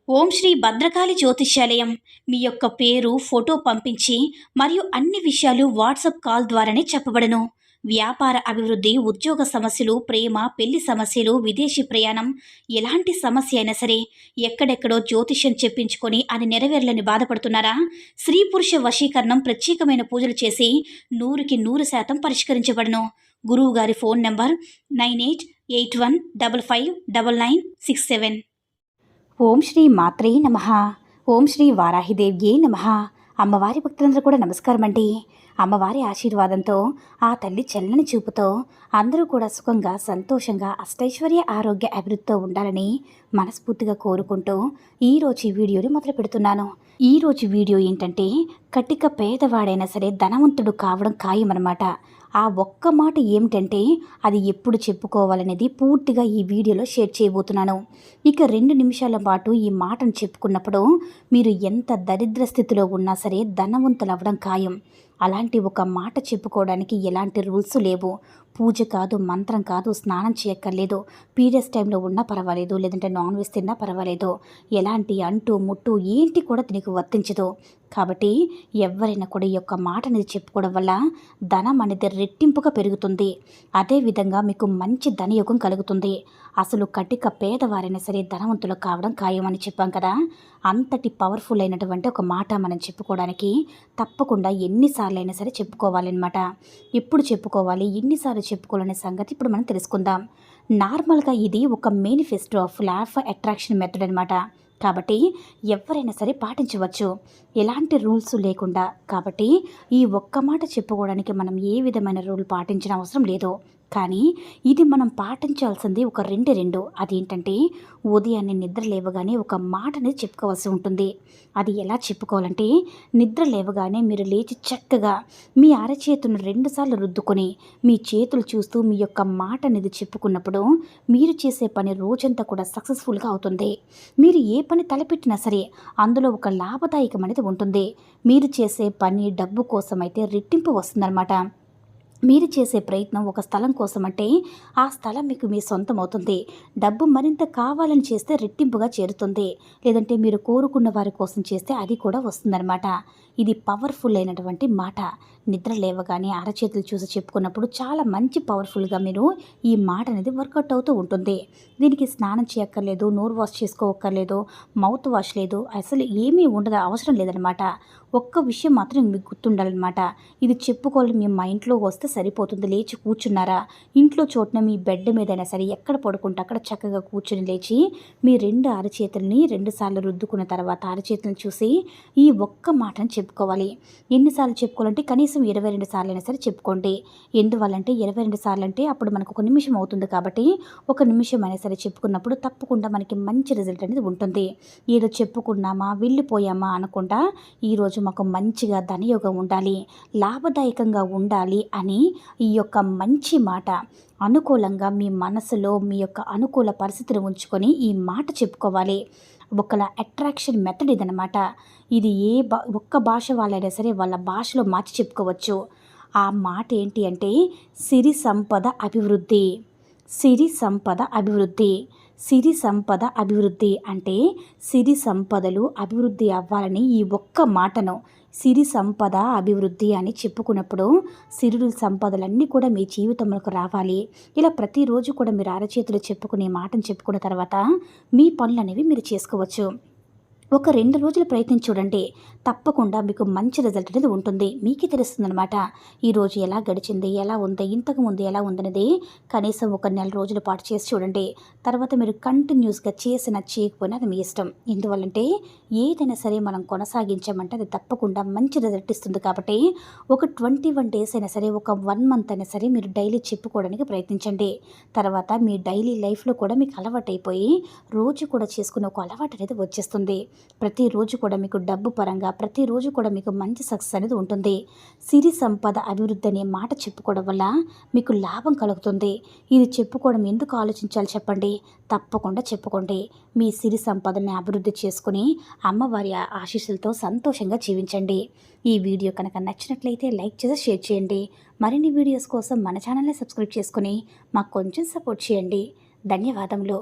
ఓం శ్రీ భద్రకాళి జ్యోతిష్యాలయం. మీ యొక్క పేరు, ఫోటో పంపించి మరియు అన్ని విషయాలు వాట్సాప్ కాల్ ద్వారానే చెప్పబడను. వ్యాపార అభివృద్ధి, ఉద్యోగ సమస్యలు, ప్రేమ, పెళ్లి సమస్యలు, విదేశీ ప్రయాణం, ఎలాంటి సమస్య అయినా సరే ఎక్కడెక్కడో జ్యోతిష్యం చెప్పించుకొని అది నెరవేర్లని బాధపడుతున్నారా? స్త్రీ పురుష వశీకరణం ప్రత్యేకమైన పూజలు చేసి 100% పరిష్కరించబడను. గురువు గారి ఫోన్ నంబర్ 9881559967. ఓం శ్రీ మాత్రే నమః. ఓం శ్రీ వారాహిదేవ్యే నమః. అమ్మవారి భక్తులందరూ కూడా నమస్కారం అండి. అమ్మవారి ఆశీర్వాదంతో, ఆ తల్లి చల్లని చూపుతో అందరూ కూడా సుఖంగా, సంతోషంగా, అష్టైశ్వర్య, ఆరోగ్య అభివృద్ధితో ఉండాలని మనస్ఫూర్తిగా కోరుకుంటూ ఈరోజు ఈ వీడియోని మొదలు పెడుతున్నాను. ఈరోజు వీడియో ఏంటంటే, కటిక పేదవాడైనా సరే ధనవంతుడు కావడం ఖాయమన్నమాట. ఆ ఒక్క మాట ఏమిటంటే, అది ఎప్పుడు చెప్పుకోవాలనేది పూర్తిగా ఈ వీడియోలో షేర్ చేయబోతున్నాను. ఇక 2 నిమిషాల పాటు ఈ మాటను చెప్పుకున్నప్పుడు మీరు ఎంత దరిద్ర స్థితిలో ఉన్నా సరే ధనవంతులు అవ్వడం ఖాయం. అలాంటి ఒక మాట చెప్పుకోవడానికి ఎలాంటి రూల్స్ లేవు. పూజ కాదు, మంత్రం కాదు, స్నానం చేయక్కర్లేదు, పీరియడ్స్ టైంలో ఉన్నా పర్వాలేదు, లేదంటే నాన్ వెజ్ తిన్నా పర్వాలేదు, ఎలాంటి అంటు ముట్టు ఏంటి కూడా దీనికి వర్తించదు. కాబట్టి ఎవరైనా కూడా ఈ యొక్క మాట అనేది చెప్పుకోవడం వల్ల ధనం అనేది రెట్టింపుగా పెరుగుతుంది. అదేవిధంగా మీకు మంచి ధనయోగం కలుగుతుంది. అసలు కటిక పేదవారైనా సరే ధనవంతులు కావడం ఖాయమని చెప్పాం కదా. అంతటి పవర్ఫుల్ అయినటువంటి ఒక మాట మనం చెప్పుకోవడానికి తప్పకుండా ఎన్నిసార్లు అయినా సరే చెప్పుకోవాలన్నమాట. ఎప్పుడు చెప్పుకోవాలి, ఎన్నిసార్లు చెప్పుకోవాలనే సంగతి ఇప్పుడు మనం తెలుసుకుందాం. నార్మల్గా ఇది ఒక manifesto of law of attraction method అనమాట. కాబట్టి ఎవరైనా సరే పాటించవచ్చు, ఎలాంటి రూల్స్ లేకుండా. కాబట్టి ఈ ఒక్క మాట చెప్పుకోవడానికి మనం ఏ విధమైన రూల్ పాటించిన అవసరం లేదు. కానీ ఇది మనం పాటించాల్సింది ఒక రెండు. అదేంటంటే, ఉదయాన్నే నిద్ర లేవగానే ఒక మాట అనేది చెప్పుకోవాల్సి ఉంటుంది. అది ఎలా చెప్పుకోవాలంటే, నిద్ర లేవగానే మీరు లేచి చక్కగా మీ అరచేతులను 2 సార్లు రుద్దుకొని మీ చేతులు చూస్తూ మీ యొక్క మాట అనేది చెప్పుకున్నప్పుడు మీరు చేసే పని రోజంతా కూడా సక్సెస్ఫుల్గా అవుతుంది. మీరు ఏ పని తలపెట్టినా సరే అందులో ఒక లాభదాయకం అనేది ఉంటుంది. మీరు చేసే పని డబ్బు కోసం అయితే రెట్టింపు వస్తుందన్నమాట. మీరు చేసే ప్రయత్నం ఒక స్థలం కోసం అంటే ఆ స్థలం మీకు మీ సొంతం అవుతుంది. డబ్బు మరింత కావాలని చేస్తే రెట్టింపుగా చేరుతుంది. లేదంటే మీరు కోరుకున్న వారి కోసం చేస్తే అది కూడా వస్తుందన్నమాట. ఇది పవర్ఫుల్ అయినటువంటి మాట. నిద్ర లేవగానే అరచేతులు చూసి చెప్పుకున్నప్పుడు చాలా మంచి పవర్ఫుల్గా మీరు ఈ మాట అనేది వర్కౌట్ అవుతూ ఉంటుంది. దీనికి స్నానం చేయక్కర్లేదు, నోరు వాష్ చేసుకోవక్కర్లేదు, మౌత్ వాష్ లేదు, అసలు ఏమీ ఉండదు, అవసరం లేదనమాట. ఒక్క విషయం మాత్రం మీకు గుర్తుండాలన్నమాట. ఇది చెప్పుకోవాలి మీ మైండ్లో వస్తే సరిపోతుంది. లేచి కూర్చున్నారా, ఇంట్లో చోటున మీ బెడ్ మీదైనా సరే ఎక్కడ పడుకుంటే అక్కడ చక్కగా కూర్చుని లేచి మీ 2 అరచేతుల్ని 2 సార్లు రుద్దుకున్న తర్వాత అరచేతులను చూసి ఈ ఒక్క మాటను చెప్పుకోవాలి. ఎన్నిసార్లు చెప్పుకోవాలంటే కనీసం 22 సార్లు అయినా సరే చెప్పుకోండి. ఎందువల్లంటే 22 సార్లు అంటే అప్పుడు మనకు 1 నిమిషం అవుతుంది. కాబట్టి 1 నిమిషం అయినా సరే చెప్పుకున్నప్పుడు తప్పకుండా మనకి మంచి రిజల్ట్ అనేది ఉంటుంది. ఏదో చెప్పుకున్నామా వెళ్ళిపోయామా అనకుండా ఈరోజు మాకు మంచిగా ధనయోగం ఉండాలి, లాభదాయకంగా ఉండాలి అని ఈ యొక్క మంచి మాట అనుకూలంగా మీ మనసులో మీ యొక్క అనుకూల పరిస్థితిని ఉంచుకొని ఈ మాట చెప్పుకోవాలి. ఒకలా అట్రాక్షన్ మెథడ్ ఇదనమాట. ఇది ఒక్క భాష వాళ్ళైనా సరే వాళ్ళ భాషలో మార్చి చెప్పుకోవచ్చు. ఆ మాట ఏంటి అంటే, సిరి సంపద అభివృద్ధి. సిరి సంపద అభివృద్ధి. సిరి సంపద అభివృద్ధి అంటే సిరి సంపదలు అభివృద్ధి అవ్వాలని ఈ ఒక్క మాటను సిరి సంపద అభివృద్ధి అని చెప్పుకున్నప్పుడు సిరులు సంపదలన్నీ కూడా మీ జీవితంలోకి రావాలి. ఇలా ప్రతిరోజు కూడా మీరు అరచేతులు చెప్పుకునే మాటను చెప్పుకున్న తర్వాత మీ పనులు అనేవి మీరు చేసుకోవచ్చు. ఒక 2 రోజులు ప్రయత్నించి చూడండి. తప్పకుండా మీకు మంచి రిజల్ట్ అనేది ఉంటుంది. మీకే తెలుస్తుందనమాట. ఈరోజు ఎలా గడిచింది, ఎలా ఉంది, ఇంతకుముందు ఎలా ఉందనేది కనీసం ఒక 1 నెల రోజుల పాటు చేసి చూడండి. తర్వాత మీరు కంటిన్యూస్గా చేసినా చేయకపోయినా అది మీ ఇష్టం. ఎందువల్లంటే ఏదైనా సరే మనం కొనసాగించామంటే అది తప్పకుండా మంచి రిజల్ట్ ఇస్తుంది. కాబట్టి ఒక 21 డేస్ అయినా సరే, ఒక 1 మంత్ అయినా సరే మీరు డైలీ చెప్పుకోవడానికి ప్రయత్నించండి. తర్వాత మీ డైలీ లైఫ్లో కూడా మీకు అలవాటు అయిపోయి రోజు కూడా చేసుకునే ఒక అలవాటు అనేది వచ్చేస్తుంది. ప్రతిరోజు కూడా మీకు డబ్బు పరంగా ప్రతిరోజు కూడా మీకు మంచి సక్సెస్ అనేది ఉంటుంది. సిరి సంపద అభివృద్ధి అనే మాట చెప్పుకోవడం వల్ల మీకు లాభం కలుగుతుంది. ఇది చెప్పుకోవడం ఎందుకు ఆలోచించాలి చెప్పండి? తప్పకుండా చెప్పుకోండి. మీ సిరి సంపదని అభివృద్ధి చేసుకుని అమ్మవారి ఆశీస్సులతో సంతోషంగా జీవించండి. ఈ వీడియో కనుక నచ్చినట్లయితే లైక్ చేసి షేర్ చేయండి. మరిన్ని వీడియోస్ కోసం మన ఛానల్ని సబ్స్క్రైబ్ చేసుకుని మాకు కొంచెం సపోర్ట్ చేయండి. ధన్యవాదములు.